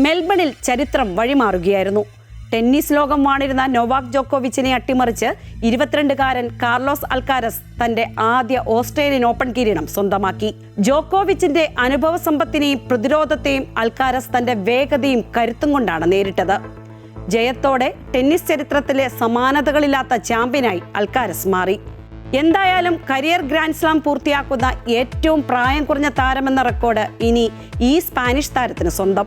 മെൽബണിൽ ചരിത്രം വഴിമാറുകയായിരുന്നു. ടെന്നീസ് ലോകം വാണിരുന്ന നൊവാക് ജോക്കോവിച്ചിനെ അട്ടിമറിച്ച് 22-കാരൻ കാർലോസ് അൽക്കാരസ് തന്റെ ആദ്യ ഓസ്ട്രേലിയൻ ഓപ്പൺ കിരീടം സ്വന്തമാക്കി. ജോക്കോവിച്ചിന്റെ അനുഭവ സമ്പത്തിനെയും പ്രതിരോധത്തെയും അൽക്കാരസ് തന്റെ വേഗതയും കരുത്തും കൊണ്ടാണ് നേരിട്ടത്. ജയത്തോടെ ടെന്നീസ് ചരിത്രത്തിലെ സമാനതകളില്ലാത്ത ചാമ്പ്യനായി അൽക്കാരസ് മാറി. എന്തായാലും കരിയർ ഗ്രാൻഡ് സ്ലാം പൂർത്തിയാക്കുന്ന ഏറ്റവും പ്രായം കുറഞ്ഞ താരമെന്ന റെക്കോർഡ് ഇനി ഈ സ്പാനിഷ് താരത്തിന് സ്വന്തം.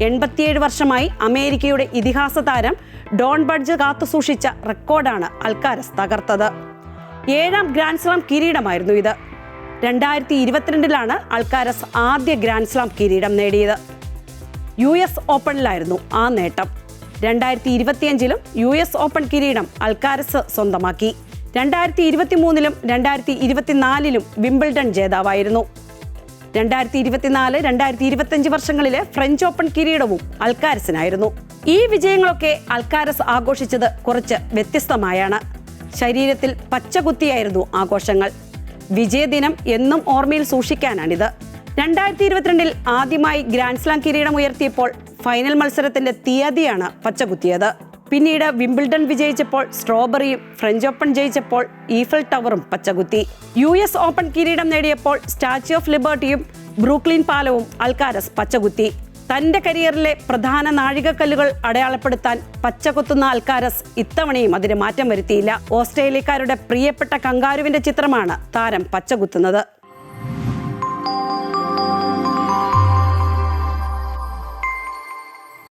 87 വർഷമായി അമേരിക്കയുടെ ഇതിഹാസ താരം ഡോൺ ബഡ്ജ് കാത്തുസൂക്ഷിച്ച റെക്കോർഡാണ് അൽക്കാരസ് തകർത്തത്. 7ാം ഗ്രാൻഡ് സ്ലാം കിരീടമായിരുന്നു ഇത്. 2022-ലാണ് അൽക്കാരസ് ആദ്യ ഗ്രാൻഡ് സ്ലാം കിരീടം നേടിയത്. US ഓപ്പണിലായിരുന്നു ആ നേട്ടം. 2025-ലും US ഓപ്പൺ കിരീടം അൽക്കാരസ് സ്വന്തമാക്കി. 2023-ലും 2024-ലും വിംബിൾഡൺ ജേതാവായിരുന്നു. 2024-2025 വർഷങ്ങളിലെ ഫ്രഞ്ച് ഓപ്പൺ കിരീടവും അൽക്കാരസിനായിരുന്നു. ഈ വിജയങ്ങളൊക്കെ അൽക്കാരസ് ആഘോഷിച്ചത് കുറച്ച് വ്യത്യസ്തമായാണ്. ശരീരത്തിൽ പച്ചകുത്തിയായിരുന്നു ആഘോഷങ്ങൾ. വിജയദിനം എന്നും ഓർമ്മയിൽ സൂക്ഷിക്കാനാണിത്. 2022-ൽ ആദ്യമായി ഗ്രാൻഡ് സ്ലാം കിരീടം ഉയർത്തിയപ്പോൾ ഫൈനൽ മത്സരത്തിന്റെ തീയതിയാണ് പച്ചകുത്തിയത്. പിന്നീട് വിംബിൾഡൺ വിജയിച്ചപ്പോൾ സ്ട്രോബെറിയും, ഫ്രഞ്ച് ഓപ്പൺ ജയിച്ചപ്പോൾ ഈഫൽ ടവറും പച്ചകുത്തി. US ഓപ്പൺ കിരീടം നേടിയപ്പോൾ സ്റ്റാച്യു ഓഫ് ലിബർട്ടിയും ബ്രൂക്ലിൻ പാലവും അൽക്കാരസ് പച്ചകുത്തി. തന്റെ കരിയറിലെ പ്രധാന നാഴികക്കല്ലുകൾ അടയാളപ്പെടുത്താൻ പച്ചകുത്തുന്ന അൽക്കാരസ് ഇത്തവണയും അതിന് മാറ്റം വരുത്തിയില്ല. ഓസ്ട്രേലിയക്കാരുടെ പ്രിയപ്പെട്ട കങ്കാരുവിന്റെ ചിത്രമാണ് താരം പച്ചകുത്തുന്നത്.